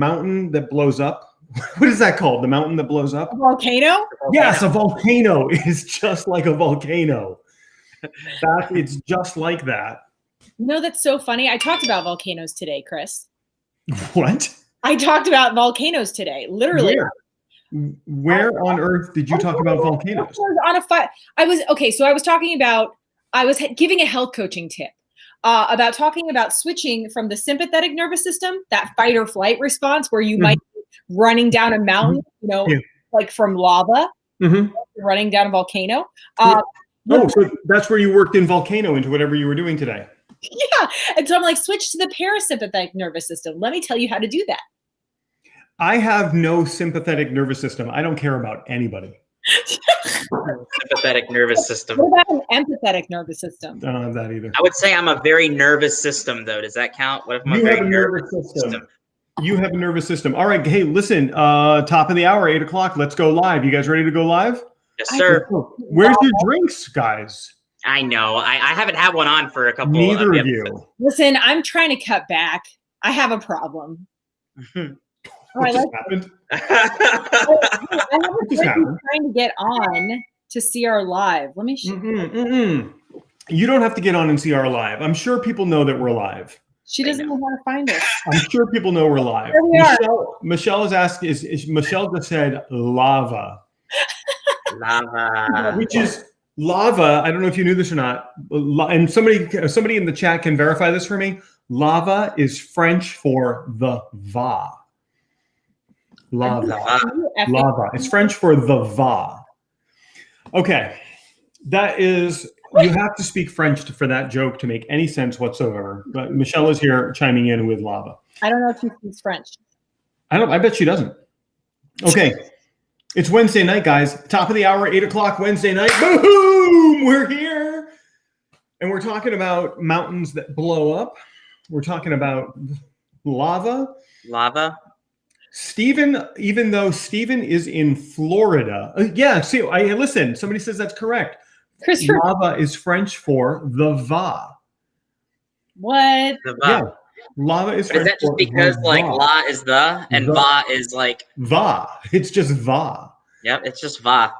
mountain that blows up. What is that called? The mountain that blows up? A volcano? Yes, a volcano is just like a volcano. It's just like that. You know, that's so funny. I talked about volcanoes today, Chris. What? I talked about volcanoes today, literally. Where on earth did you talk about volcanoes? I was talking about, I was giving a health coaching tip about talking about switching from the sympathetic nervous system, that fight or flight response where you might be running down a mountain, like from lava, running down a volcano. So that's where you worked in volcano into whatever you were doing today. Yeah. And so I'm like, switch to the parasympathetic nervous system. Let me tell you how to do that. I have no sympathetic nervous system. I don't care about anybody. Sympathetic nervous system. What about an empathetic nervous system? I don't have that either. I would say I'm a very nervous system, though. Does that count? What if I'm a very nervous system? You have a nervous system. All right. Hey, listen, top of the hour, 8 o'clock. Let's go live. You guys ready to go live? Yes, sir. Where's your drinks, guys? I know. I haven't had one on for a couple. Neither of you. Listen, I'm trying to cut back. I have a problem. What just happened? I have a friend trying to get on to see our live. Let me show you. You don't have to get on and see our live. I'm sure people know that we're live. She doesn't know how to find us. I'm sure people know we're live. There we are. Michelle is asking, Michelle just said lava. Lava. Which is lava. I don't know if you knew this or not. And somebody in the chat can verify this for me. Lava is French for the va. Lava. Lava. It's French for the va. Okay. That is, you have to speak French for that joke to make any sense whatsoever. But Michelle is here chiming in with lava. I don't know if she speaks French. I bet she doesn't. Okay. It's Wednesday night, guys. Top of the hour, 8 o'clock Wednesday night. Boom! We're here. And we're talking about mountains that blow up. We're talking about lava. Lava. Stephen, even though Stephen is in Florida. Listen, somebody says that's correct. Lava is French for the va. What? The va. Yeah. Lava is French. Is that just because like la is the and va is like va? It's just va. Yep, it's just va.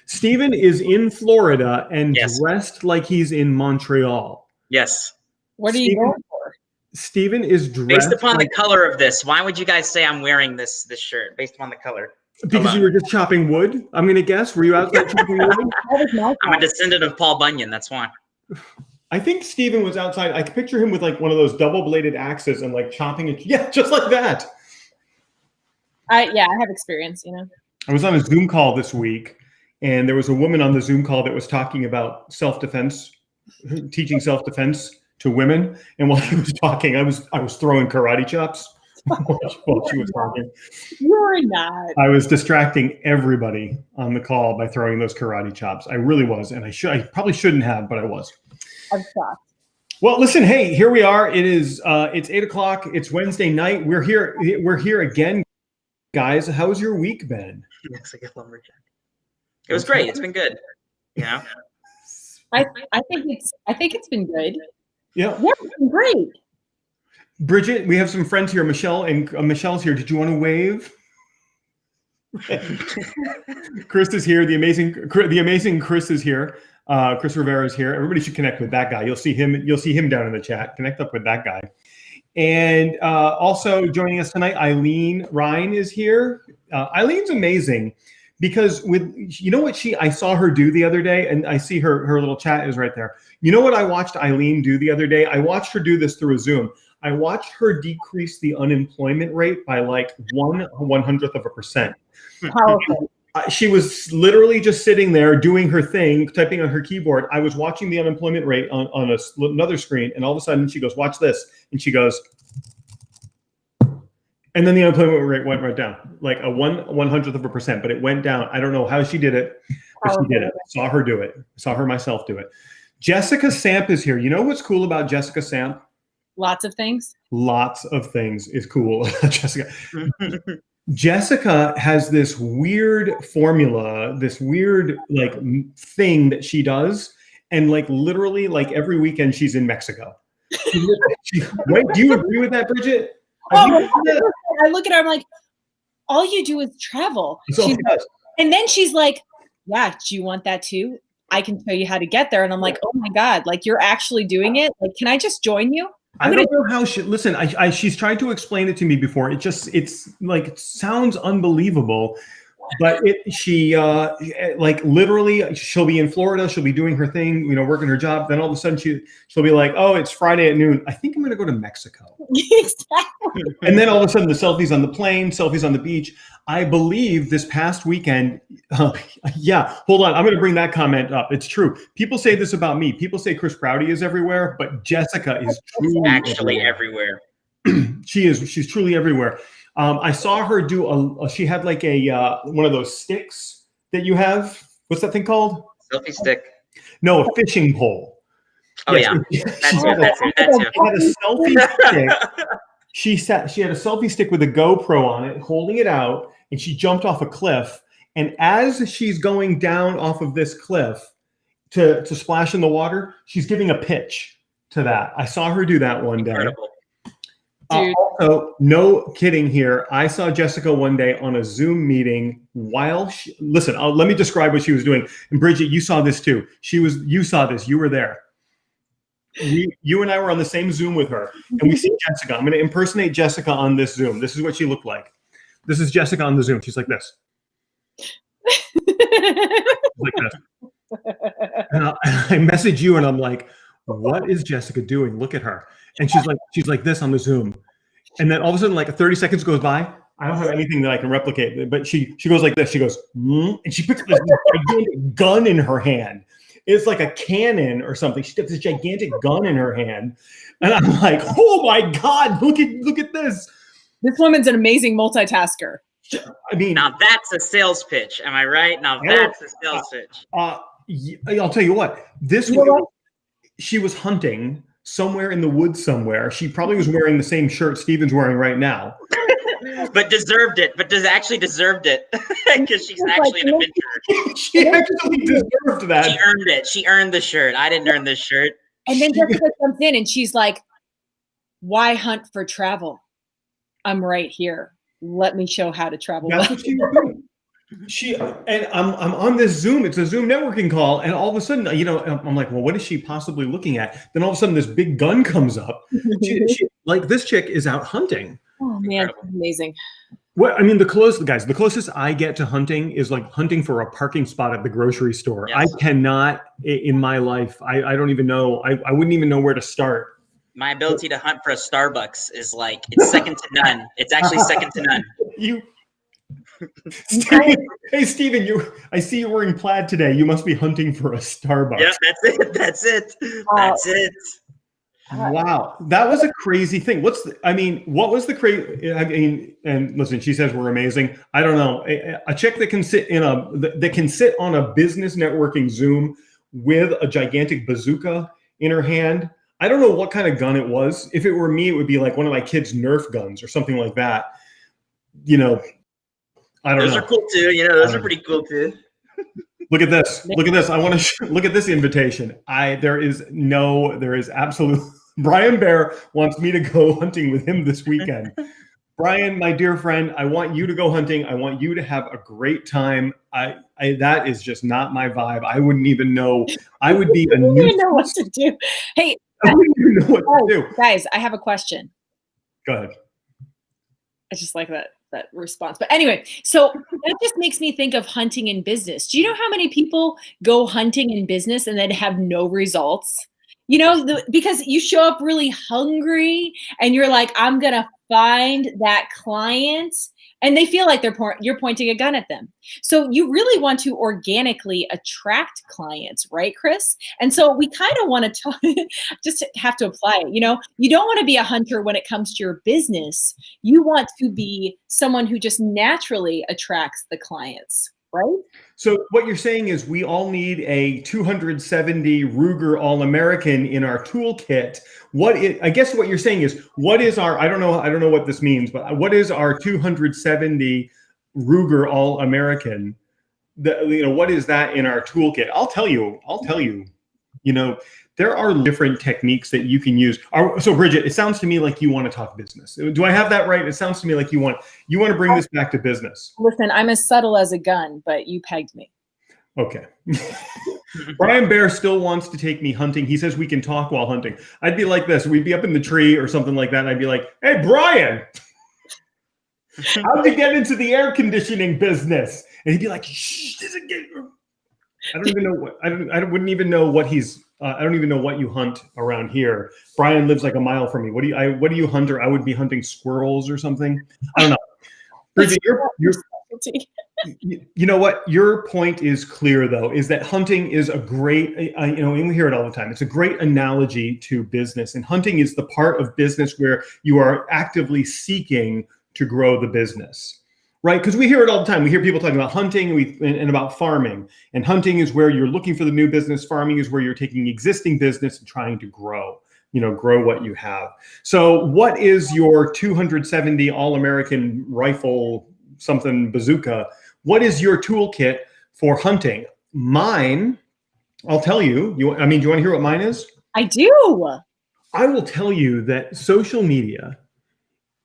Stephen is in Florida and dressed like he's in Montreal. Yes. What are you going for? Stephen is dressed based upon the color of this. Why would you guys say I'm wearing this shirt based upon the color? Because you were just chopping wood. I'm gonna guess. Were you outside chopping wood? I'm a descendant of Paul Bunyan. That's why. I think Stephen was outside. I could picture him with like one of those double-bladed axes and like chopping it. Yeah, just like that. I have experience, I was on a Zoom call this week, and there was a woman on the Zoom call that was talking about self-defense, teaching self-defense to women. And while she was talking, I was throwing karate chops while she was talking. You're not. I was distracting everybody on the call by throwing those karate chops. I really was, and I probably shouldn't have, but I was. I'm shocked. Well, listen, hey, here we are. It's 8 o'clock. It's Wednesday night. We're here again, guys. How's your week been? Mexican lumberjack. It was great. It's been good. I think it's been good. Yeah. Yeah, it's been great. Bridget, we have some friends here. Michelle and Michelle's here. Did you want to wave? Chris is here. The amazing Chris is here. Chris Rivera is here. Everybody should connect with that guy. You'll see him down in the chat. Connect up with that guy. And also joining us tonight, Eileen Ryan is here. Eileen's amazing because I saw her do the other day, and I see her little chat is right there. You know what I watched Eileen do the other day? I watched her do this through a Zoom. I watched her decrease the unemployment rate by like 1/100%. Powerful. She was literally just sitting there doing her thing, typing on her keyboard. I was watching the unemployment rate on another screen, and all of a sudden she goes, "Watch this," and she goes, and then the unemployment rate went right down, like a 1/100%, but it went down. I don't know how she did it, but she did it. Saw her do it. Saw her myself do it. Jessica Samp is here. You know what's cool about Jessica Samp? Lots of things. Lots of things is cool about Jessica. Jessica has this weird formula, this weird like thing that she does, and like literally like every weekend she's in Mexico. Wait, do you agree with that, Bridget? I look at her, I'm like, all you do is travel. And then she's like, yeah, do you want that too? I can show you how to get there. And I'm like, oh my God, like you're actually doing it. Like, can I just join you? I don't know how she, listen, she's tried to explain it to me before. It's like, it sounds unbelievable. But she like literally, she'll be in Florida. She'll be doing her thing, working her job. Then all of a sudden she'll be like, oh, it's Friday at noon. I think I'm going to go to Mexico. Exactly. And then all of a sudden the selfies on the plane, selfies on the beach. I believe this past weekend. Yeah, hold on. I'm going to bring that comment up. It's true. People say this about me. People say Chris Prouty is everywhere, but Jessica is truly actually everywhere. She's truly everywhere. I saw her do she had like a one of those sticks that you have. What's that thing called? Selfie stick. No, a fishing pole. Oh yeah, that's it. She had a selfie stick. She had a selfie stick with a GoPro on it, holding it out, and she jumped off a cliff. And as she's going down off of this cliff to splash in the water, she's giving a pitch to that. I saw her do that one day. Incredible. Also, no kidding here. I saw Jessica one day on a Zoom meeting while listen, let me describe what she was doing. And Bridget, you saw this too. You saw this. You were there. You and I were on the same Zoom with her, and we see Jessica. I'm going to impersonate Jessica on this Zoom. This is what she looked like. This is Jessica on the Zoom. She's like this. Like this. And I message you, and I'm like, what is Jessica doing? Look at her. And she's like this on the Zoom. And then all of a sudden, like 30 seconds goes by. I don't have anything that I can replicate, but she goes like this. She goes, and she puts this gigantic gun in her hand. It's like a cannon or something. She puts this gigantic gun in her hand. And I'm like, oh my God, look at this. This woman's an amazing multitasker. I mean, now that's a sales pitch. Am I right? Now that's a sales pitch. I'll tell you what, she was hunting somewhere in the woods somewhere. She probably was wearing the same shirt Steven's wearing right now. But deserved it. But actually deserved it. Because she's actually an adventurer. She actually deserved that. She earned it. She earned the shirt. I didn't earn this shirt. And then Jessica comes in and she's like, why hunt for travel? I'm right here. Let me show how to travel. That's what she was doing. And I'm on this Zoom. It's a Zoom networking call, and all of a sudden, I'm like, well, what is she possibly looking at? Then all of a sudden, this big gun comes up. She, like this chick is out hunting. Oh man, amazing. Well, I mean, the closest I get to hunting is like hunting for a parking spot at the grocery store. Yes. I cannot in my life. I don't even know. I wouldn't even know where to start. My ability to hunt for a Starbucks is like, it's second to none. It's actually second to none. Hey, Steven, I see you're wearing plaid today. You must be hunting for a Starbucks. Yeah, that's it. Wow. That was a crazy thing. What was the crazy, and listen, she says we're amazing. I don't know. A chick that can sit on a business networking Zoom with a gigantic bazooka in her hand. I don't know what kind of gun it was. If it were me, it would be like one of my kids' Nerf guns or something like that. I don't know. Those are cool too. Those are pretty cool too. Look at this. Look at this. I want to look at this invitation. There is absolute. Brian Bear wants me to go hunting with him this weekend. Brian, my dear friend, I want you to go hunting. I want you to have a great time. That is just not my vibe. I wouldn't even know. I would be a new. I wouldn't know what to do. Hey, I wouldn't even know what to do. Guys, I have a question. Go ahead. I just like that response. But anyway, so that just makes me think of hunting in business. Do you know how many people go hunting in business and then have no results? Because you show up really hungry and you're like, I'm going to find that client, and they feel like you're pointing a gun at them. So you really want to organically attract clients, right, Chris? And so we kind of want to just have to apply it. You don't want to be a hunter when it comes to your business. You want to be someone who just naturally attracts the clients, right? So what you're saying is we all need a 270 Ruger All-American in our toolkit. I guess what you're saying is, what is our, I don't know what this means, but what is our 270 Ruger All-American? What is that in our toolkit? I'll tell you, there are different techniques that you can use. So Bridget, it sounds to me like you want to talk business. Do I have that right? It sounds to me like you want to bring this back to business. Listen, I'm as subtle as a gun, but you pegged me. Okay. Brian Bear still wants to take me hunting. He says we can talk while hunting. I'd be like this. We'd be up in the tree or something like that. And I'd be like, hey, Brian, how'd you get into the air conditioning business? And he'd be like, shh, I don't even know what, I wouldn't even know what he's, I don't even know what you hunt around here. Brian lives like a mile from me. What do you hunt? Or I would be hunting squirrels or something. I don't know. Bridget, you know what? Your point is clear, though, is that hunting is a great, and we hear it all the time. It's a great analogy to business. And hunting is the part of business where you are actively seeking to grow the business, right? Because we hear it all the time. We hear people talking about hunting and about farming. And hunting is where you're looking for the new business. Farming is where you're taking existing business and trying to grow what you have. So what is your 270 All-American rifle something bazooka? What is your toolkit for hunting? Mine, I'll tell you. Do you want to hear what mine is? I do. I will tell you that social media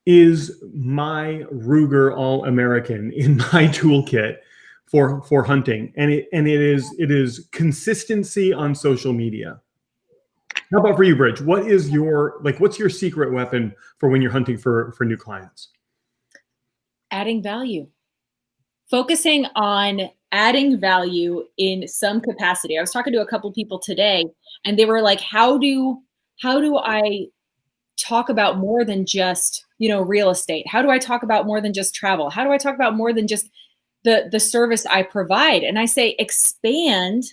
is my Ruger All-American in my toolkit for hunting, and it is consistency on social media. How about for you, Bridge? What's your secret weapon for when you're hunting for new clients? Adding value. Focusing on adding value in some capacity. I was talking to a couple people today, and they were like, how do I talk about more than just, real estate? How do I talk about more than just travel? How do I talk about more than just the service I provide? And I say, expand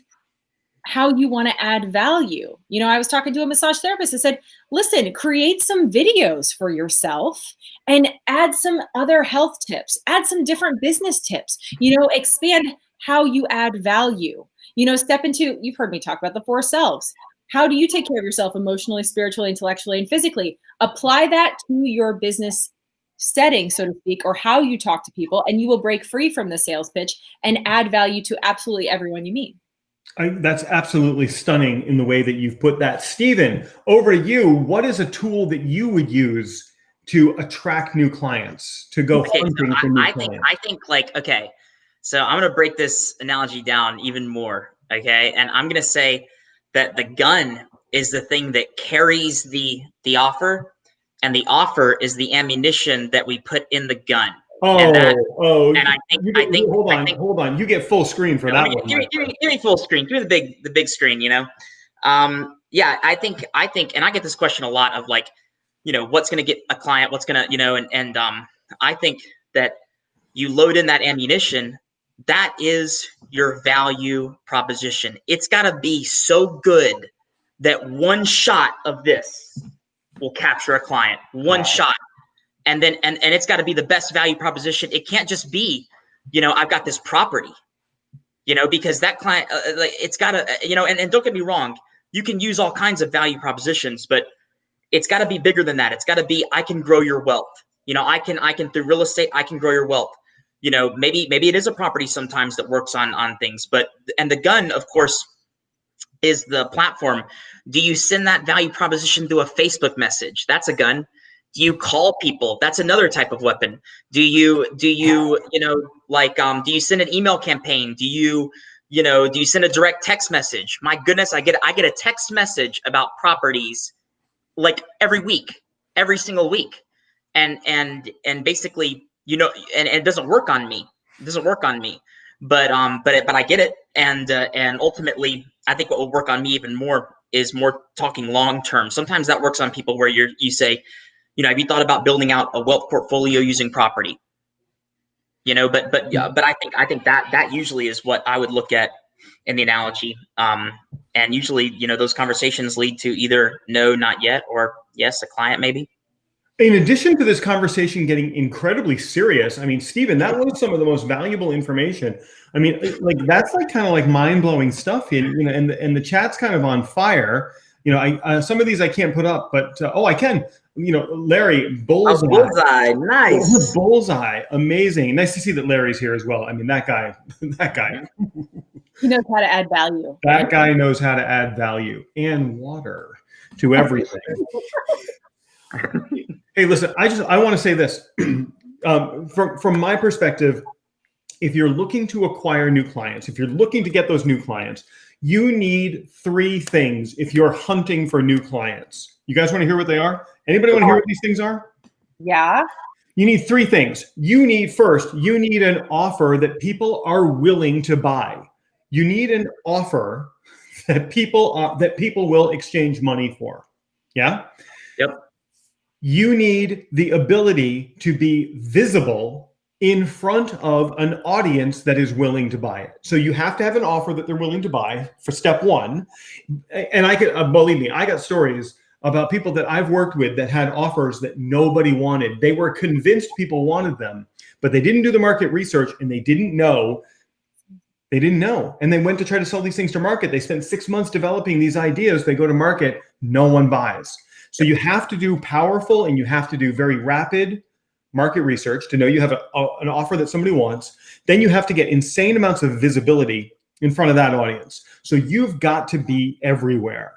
how you want to add value. I was talking to a massage therapist. I said, listen, create some videos for yourself and add some other health tips, add some different business tips, expand how you add value, step into, you've heard me talk about the 4 selves. How do you take care of yourself emotionally, spiritually, intellectually, and physically? Apply that to your business setting, so to speak, or how you talk to people, and you will break free from the sales pitch and add value to absolutely everyone you meet. That's absolutely stunning in the way that you've put that. Stephen, over to you. What is a tool that you would use to attract new clients, to go hunting for new clients? I think so I'm going to break this analogy down even more, okay? And I'm going to say that the gun is the thing that carries the offer, and the offer is the ammunition that we put in the gun. And I think hold on. You get full screen for that one. Give me full screen. Give me the big screen. Yeah, I think, and I get this question a lot of what's going to get a client, what's going to, I think that you load in that ammunition. That is your value proposition. It's got to be so good that one shot of this will capture a client. One shot. And then, and it's got to be the best value proposition. It can't just be, I've got this property, because that client, it's got to, and don't get me wrong, you can use all kinds of value propositions, but it's got to be bigger than that. It's got to be, I can grow your wealth. I can through real estate, I can grow your wealth. Maybe it is a property sometimes that works on things, and the gun, of course, is the platform. Do you send that value proposition through a Facebook message? That's a gun. Do you call people? That's another type of weapon. Do you send an email campaign? Do you send a direct text message? My goodness, I get a text message about properties like every week, every single week. And basically, and it doesn't work on me. But I get it. And ultimately, I think what will work on me even more is more talking long term. Sometimes that works on people where you say, have you thought about building out a wealth portfolio using property? But I think that usually is what I would look at in the analogy. And usually, those conversations lead to either no, not yet, or yes, a client maybe. In addition to this conversation getting incredibly serious, Stephen, that was some of the most valuable information. That's kind of mind-blowing stuff. And the chat's kind of on fire. Some of these I can't put up, but I can. Larry, bullseye. Bullseye, nice. Bullseye, amazing. Nice to see that Larry's here as well. That guy. He knows how to add value. That guy knows how to add value and water to everything. Hey, listen, I want to say this. From my perspective, if you're looking to acquire new clients, if you're looking to get those new clients, you need 3 things if you're hunting for new clients. You guys want to hear what they are? Anybody want to hear what these things are? Yeah. You need 3 things. You need an offer that people are willing to buy. You need an offer that people will exchange money for. Yeah? Yep. You need the ability to be visible in front of an audience that is willing to buy it. So you have to have an offer that they're willing to buy for step 1. And I could believe me, I got stories about people that I've worked with that had offers that nobody wanted. They were convinced people wanted them, but they didn't do the market research and they didn't know. And they went to try to sell these things to market. They spent 6 months developing these ideas. They go to market, no one buys. So you have to do powerful and you have to do very rapid market research to know you have an offer that somebody wants. Then you have to get insane amounts of visibility in front of that audience. So you've got to be everywhere.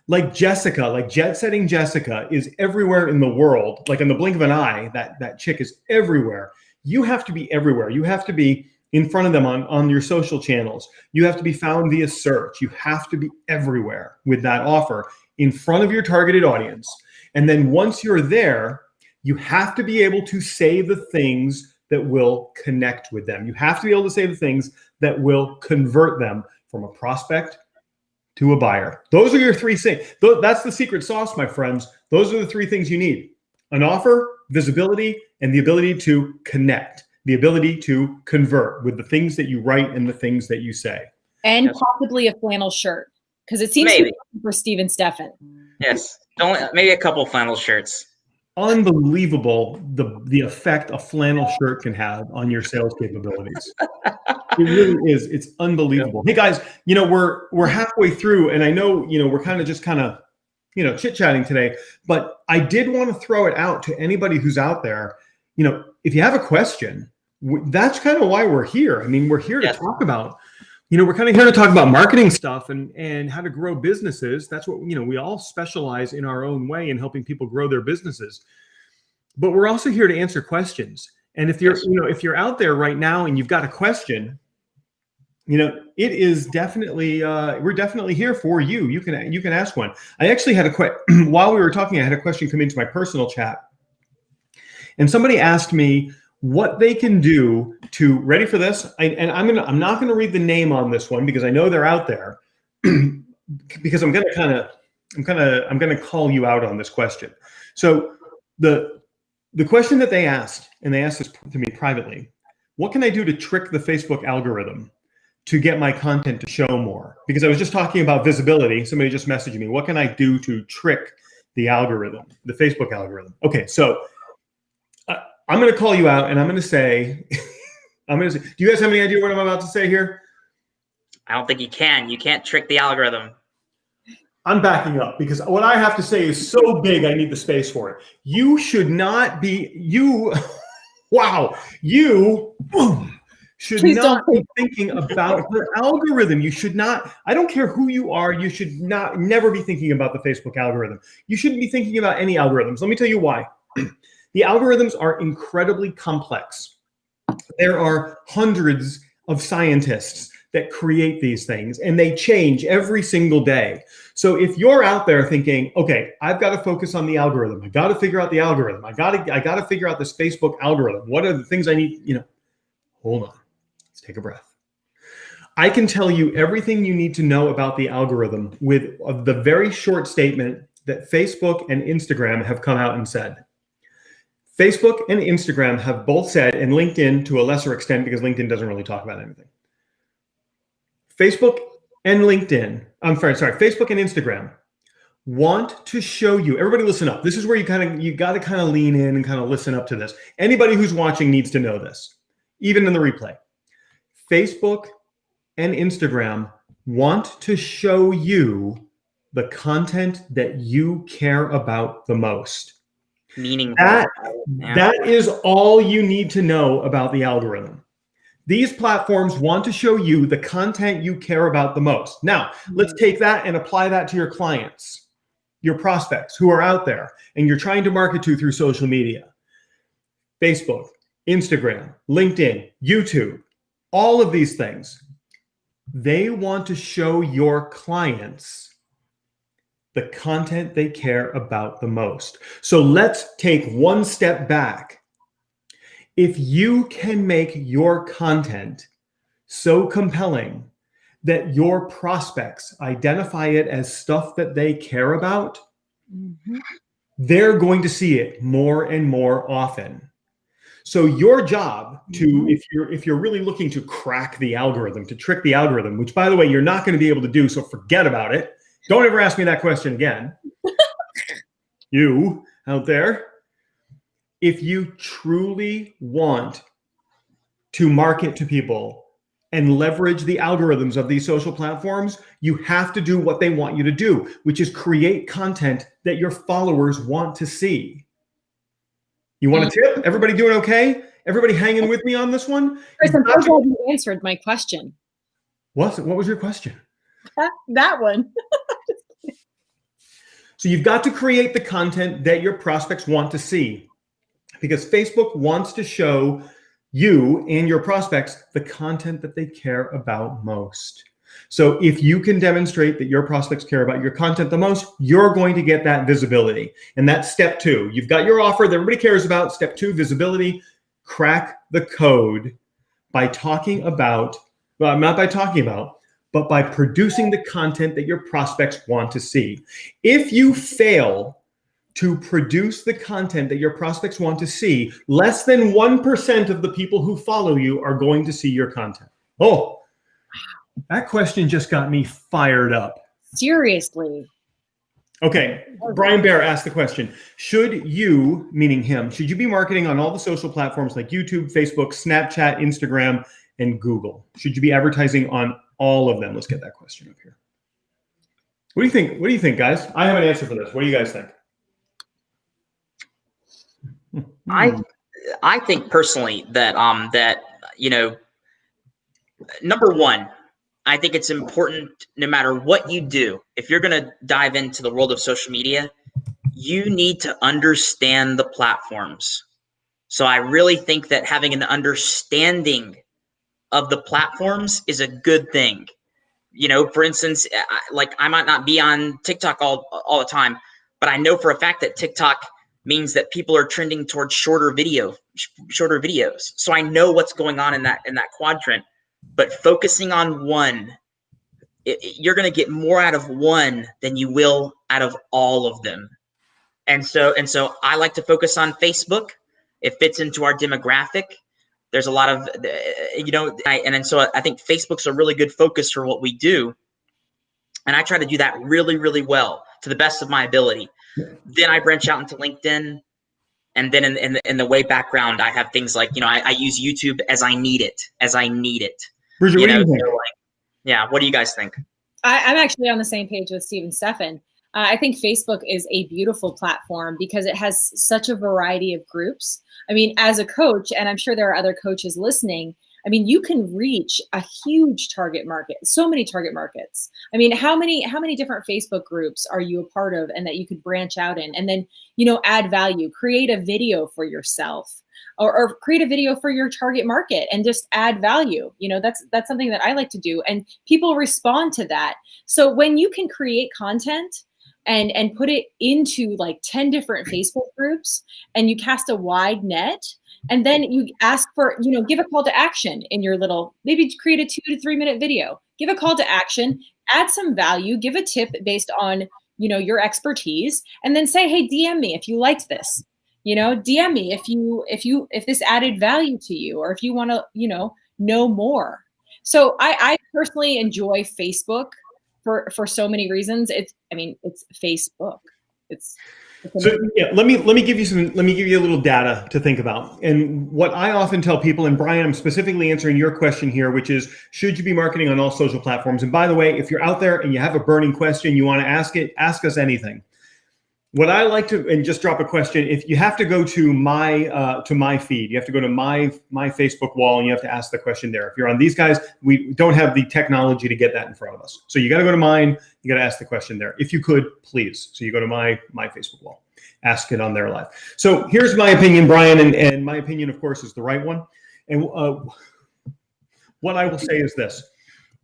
Like Jessica, like Jet Setting Jessica is everywhere in the world. Like in the blink of an eye, that chick is everywhere. You have to be everywhere. You have to be in front of them on your social channels. You have to be found via search. You have to be everywhere with that offer in front of your targeted audience. And then once you're there, you have to be able to say the things that will connect with them. You have to be able to say the things that will convert them from a prospect to a buyer. Those are your 3 things. That's the secret sauce, my friends. Those are the 3 things you need: an offer, visibility, and the ability to connect, the ability to convert with the things that you write and the things that you say. And possibly a flannel shirt, because it seems to be for Steve and Stefan. Yes. Maybe a couple flannel shirts. Unbelievable the effect a flannel shirt can have on your sales capabilities. It really is. It's unbelievable. Hey guys, we're halfway through, and I know we're kind of chit-chatting today, but I did want to throw it out to anybody who's out there. If you have a question, that's kind of why we're here. I mean, we're here to talk about. We're kind of here to talk about marketing stuff and how to grow businesses. That's what, we all specialize in our own way in helping people grow their businesses. But we're also here to answer questions. And if you're out there right now and you've got a question, it is definitely, we're definitely here for you. You can ask one. I actually had while we were talking, I had a question come into my personal chat. And somebody asked me what they can do to, ready for this? I'm not going to read the name on this one because I know they're out there, because I'm going to call you out on this question. So the question that they asked, and they asked this to me privately, what can I do to trick the Facebook algorithm to get my content to show more? Because I was just talking about visibility. Somebody just messaged me, what can I do to trick the algorithm, the Facebook algorithm? Okay, so I'm going to call you out and I'm going to say, do you guys have any idea what I'm about to say here? I don't think you can. You can't trick the algorithm. I'm backing up because what I have to say is so big, I need the space for it. You should not be, should not be thinking about the algorithm. You should not, I don't care who you are, you should never be thinking about the Facebook algorithm. You shouldn't be thinking about any algorithms. Let me tell you why. The algorithms are incredibly complex. There are hundreds of scientists that create these things, and they change every single day. So if you're out there thinking, okay, I've got to focus on the algorithm. I got to figure out the algorithm. I got to figure out this Facebook algorithm. What are the things I need? Hold on. Let's take a breath. I can tell you everything you need to know about the algorithm with the very short statement that Facebook and Instagram have come out and said. Facebook and Instagram have both said, and LinkedIn to a lesser extent, because LinkedIn doesn't really talk about anything. Facebook and Instagram want to show you, everybody listen up. This is where you got to kind of lean in and kind of listen up to this. Anybody who's watching needs to know this, even in the replay. Facebook and Instagram want to show you the content that you care about the most. Meaningful. That is all you need to know about the algorithm. These platforms want to show you the content you care about the most. Now, let's take that and apply that to your clients, your prospects who are out there and you're trying to market to through social media. Facebook, Instagram, LinkedIn, YouTube, all of these things. They want to show your clients the content they care about the most. So let's take one step back. If you can make your content so compelling that your prospects identify it as stuff that they care about, they're going to see it more and more often. So your job to, if you're really looking to crack the algorithm, to trick the algorithm, which by the way, you're not going to be able to do, so forget about it. Don't ever ask me that question again. You out there, if you truly want to market to people and leverage the algorithms of these social platforms, you have to do what they want you to do, which is create content that your followers want to see. You want a tip? Everybody doing okay? Everybody hanging with me on this one? Chris, I'm so glad you answered my question. What was your question? That one. So you've got to create the content that your prospects want to see, because Facebook wants to show you and your prospects the content that they care about most. So if you can demonstrate that your prospects care about your content the most, you're going to get that visibility. And that's step 2. You've got your offer that everybody cares about. Step 2, visibility. Crack the code by talking about, well, not by talking about, but by producing the content that your prospects want to see. If you fail to produce the content that your prospects want to see, less than 1% of the people who follow you are going to see your content. Oh, that question just got me fired up. Seriously. Okay, Brian Bear asked the question, should you, meaning him, should you be marketing on all the social platforms like YouTube, Facebook, Snapchat, Instagram, and Google? Should you be advertising on all of them? Let's get that question up here. What do you think? What do you think, guys? I have an answer for this. What do you guys think? I think personally that number one, I think it's important no matter what you do, if you're going to dive into the world of social media, you need to understand the platforms. So I really think that having an understanding of the platforms is a good thing. For instance, I might not be on TikTok all the time, but I know for a fact that TikTok means that people are trending towards shorter videos. So I know what's going on in that quadrant. But focusing on one, you're going to get more out of one than you will out of all of them. And so I like to focus on Facebook. It fits into our demographic. There's a lot of, so I think Facebook's a really good focus for what we do. And I try to do that really, really well to the best of my ability. Then I branch out into LinkedIn. And then in the way background, I have things like, I use YouTube as I need it. Bridget, what do you think? What do you guys think? I'm actually on the same page with Steve and Stefan. I think Facebook is a beautiful platform because it has such a variety of groups. I mean, as a coach, and I'm sure there are other coaches listening, I mean, you can reach a huge target market, so many target markets. I mean, how many different Facebook groups are you a part of and that you could branch out in and then, add value, create a video for yourself or create a video for your target market and just add value. That's something that I like to do. And people respond to that. So when you can create content and put it into like 10 different Facebook groups and you cast a wide net, and then you ask for, give a call to action in your maybe create a 2 to 3 minute video, give a call to action, add some value, give a tip based on, your expertise, and then say, hey, DM me if you liked this, DM me if this added value to you, or if you want to, know more. So I personally enjoy Facebook for so many reasons. It's Facebook. So yeah, let me give you a little data to think about. And what I often tell people, and Brian, I'm specifically answering your question here, which is, should you be marketing on all social platforms? And by the way, if you're out there and you have a burning question, you want to ask us anything. What I like to, and just drop a question, if you have to go to my feed, you have to go to my Facebook wall and you have to ask the question there. If you're on these guys, we don't have the technology to get that in front of us. So you got to go to mine, you got to ask the question there. If you could, please. So you go to my Facebook wall, ask it on there live. So here's my opinion, Brian, and my opinion, of course, is the right one. And what I will say is this.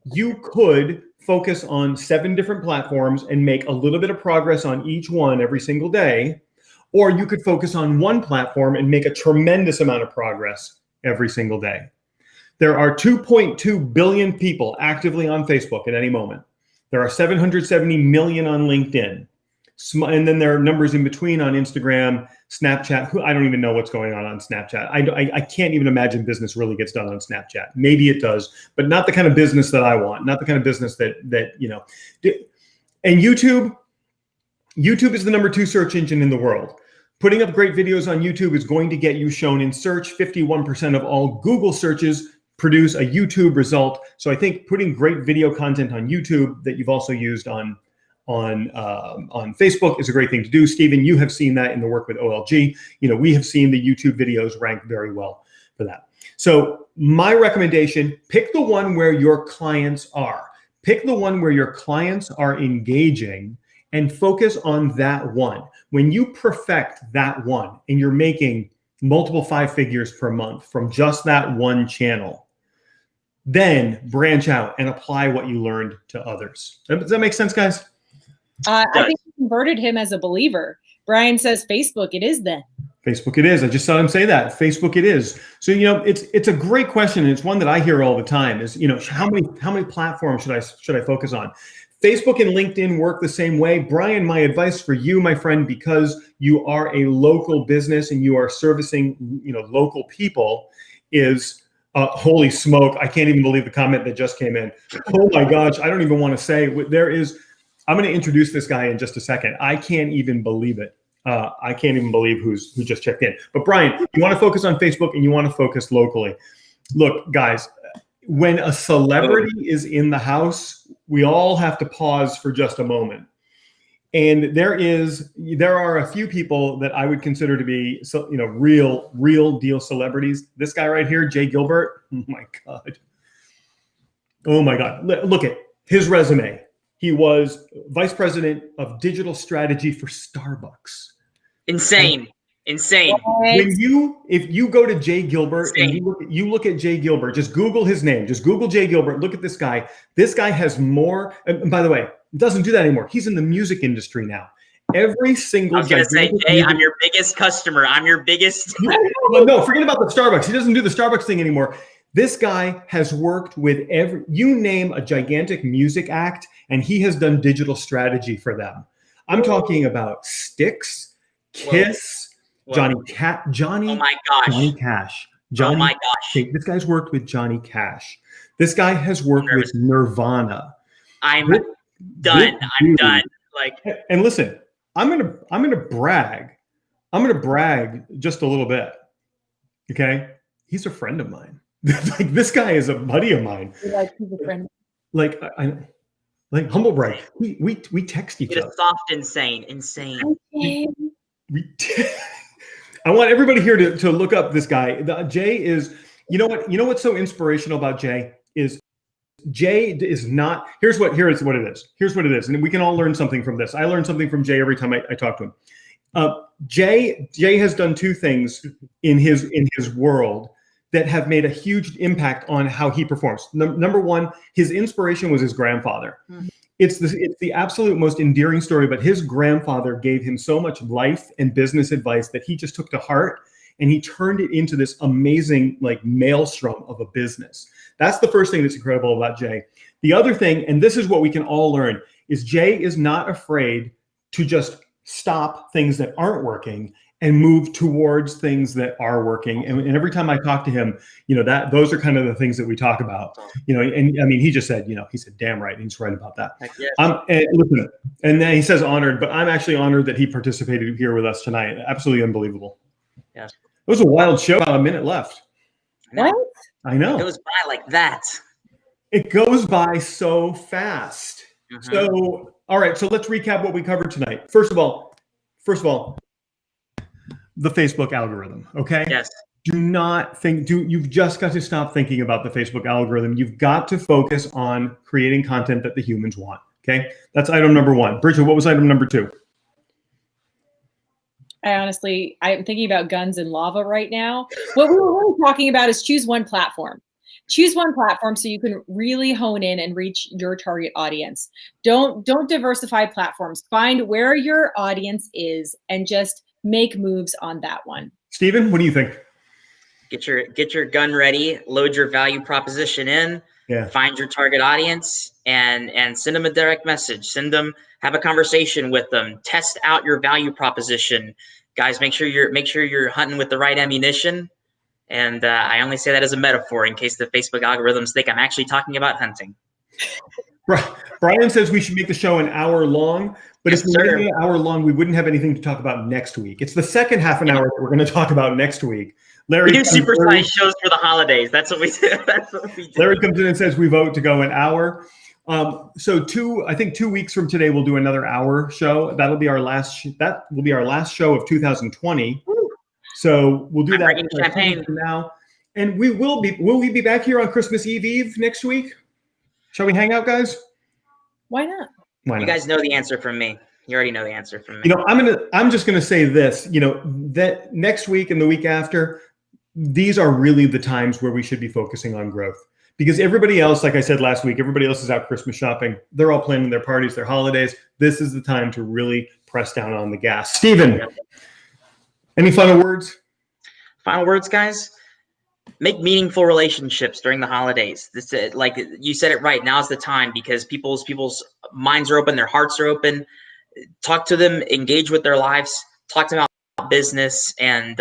You could focus on 7 different platforms and make a little bit of progress on each one every single day, or you could focus on one platform and make a tremendous amount of progress every single day. There are 2.2 billion people actively on Facebook at any moment. There are 770 million on LinkedIn. And then there are numbers in between on Instagram, Snapchat. I don't even know what's going on Snapchat. I can't even imagine business really gets done on Snapchat. Maybe it does, but not the kind of business that I want. Not the kind of business that you know. And YouTube is the #2 search engine in the world. Putting up great videos on YouTube is going to get you shown in search. 51% of all Google searches produce a YouTube result. So I think putting great video content on YouTube that you've also used on Facebook is a great thing to do. Stephen, you have seen that in the work with OLG. You know, we have seen the YouTube videos rank very well for that. So my recommendation, pick the one where your clients are. Pick the one where your clients are engaging and focus on that one. When you perfect that one and you're making multiple 5 figures per month from just that one channel, then branch out and apply what you learned to others. Does that make sense, guys? I think you converted him as a believer. Brian says Facebook it is then. Facebook it is. I just saw him say that. Facebook it is. So, you know, it's a great question, and it's one that I hear all the time is, you know, how many platforms should I focus on? Facebook and LinkedIn work the same way. Brian, my advice for you, my friend, because you are a local business and you are servicing, you know, local people, is holy smoke. I can't even believe the comment that just came in. Oh my gosh, I don't even want to say. I'm going to introduce this guy in just a second. I can't even believe it. I can't even believe who just checked in. But Brian, you want to focus on Facebook and you want to focus locally. Look, guys, when a celebrity is in the house, we all have to pause for just a moment. And there are a few people that I would consider to be, you know, real deal celebrities. This guy right here, Jay Gilbert. Oh my God. Oh my God. Look at his resume. He was vice president of digital strategy for Starbucks. Insane. If you go to Jay Gilbert and you look at Jay Gilbert, just Google his name. Just Google Jay Gilbert. Look at this guy. This guy has more. And by the way, doesn't do that anymore. He's in the music industry now. Every single. I was going to say, Jay, I'm your biggest customer. I'm your biggest. No, forget about the Starbucks. He doesn't do the Starbucks thing anymore. This guy has worked with you name a gigantic music act, and he has done digital strategy for them. I'm talking about Styx, Kiss, Johnny. Oh my gosh. Johnny Cash. Oh my gosh. This guy's worked with Johnny Cash. This guy has worked with Nirvana. I'm done. Like, and listen, I'm gonna brag. I'm gonna brag just a little bit. Okay, he's a friend of mine. Like, this guy is a buddy of mine. He's a friend. Like, like humble brag. We text each other. Soft insane. I want everybody here to look up this guy. Jay is, you know what's so inspirational about Jay is Jay is not. Here's what it is, and we can all learn something from this. I learn something from Jay every time I talk to him. Jay has done 2 things in his world that have made a huge impact on how he performs. Number one, his inspiration was his grandfather. Mm-hmm. It's the absolute most endearing story, but his grandfather gave him so much life and business advice that he just took to heart, and he turned it into this amazing, like, maelstrom of a business. That's the first thing that's incredible about Jay. The other thing, and this is what we can all learn, is Jay is not afraid to just stop things that aren't working and move towards things that are working. And every time I talk to him, you know, those are kind of the things that we talk about, you know, and I mean, he just said, you know, he said, damn right. And he's right about that. Yes. And listen, and then he says honored, but I'm actually honored that he participated here with us tonight. Absolutely unbelievable. Yes. It was a wild show. About a minute left. What? I know. It goes by like that. It goes by so fast. Mm-hmm. So, all right. So let's recap what we covered tonight. First of all, first of all, the Facebook algorithm, okay? Yes. Do not think, you've just got to stop thinking about the Facebook algorithm. You've got to focus on creating content that the humans want, okay? That's item number one. Bridget, what was item number two? I'm thinking about guns and lava right now. What we were really talking about is choose one platform. Choose one platform so you can really hone in and reach your target audience. Don't diversify platforms. Find where your audience is and just make moves on that one. Steven, what do you think? Get your gun ready, load your value proposition in, find your target audience, and send them a direct message. Have a conversation with them, test out your value proposition. Guys, make sure you're hunting with the right ammunition. And I only say that as a metaphor in case the Facebook algorithms think I'm actually talking about hunting. Brian says we should make the show an hour long, but if we made it an hour long, we wouldn't have anything to talk about next week. It's the second half an hour that we're going to talk about next week. Larry, we do supersized shows for the holidays. That's what we do. Larry comes in and says we vote to go an hour. So I think 2 weeks from today we'll do another hour show. That'll be our last. That will be our last show of 2020. So we'll do that champagne now, and will we be back here on Christmas Eve next week? Shall we hang out, guys? Why not? You guys know the answer from me. You already know the answer from me. You know, I'm just gonna say this. You know, that next week and the week after, these are really the times where we should be focusing on growth, because everybody else, like I said last week, everybody else is out Christmas shopping. They're all planning their parties, their holidays. This is the time to really press down on the gas. Steven, any final words? Final words, guys. Make meaningful relationships during the holidays. This, like you said it right. Now's the time, because people's minds are open, their hearts are open. Talk to them, engage with their lives, talk to them about business, and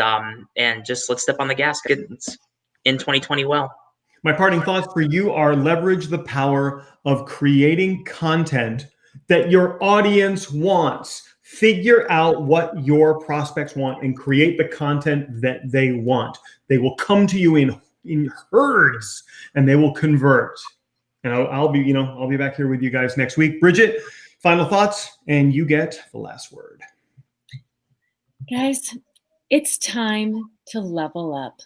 just let's step on the gas in 2020 well. My parting thoughts for you are: leverage the power of creating content that your audience wants. Figure out what your prospects want and create the content that they want. They will come to you in herds, and they will convert. And I'll be back here with you guys next week. Bridget, final thoughts, and you get the last word. Guys, it's time to level up.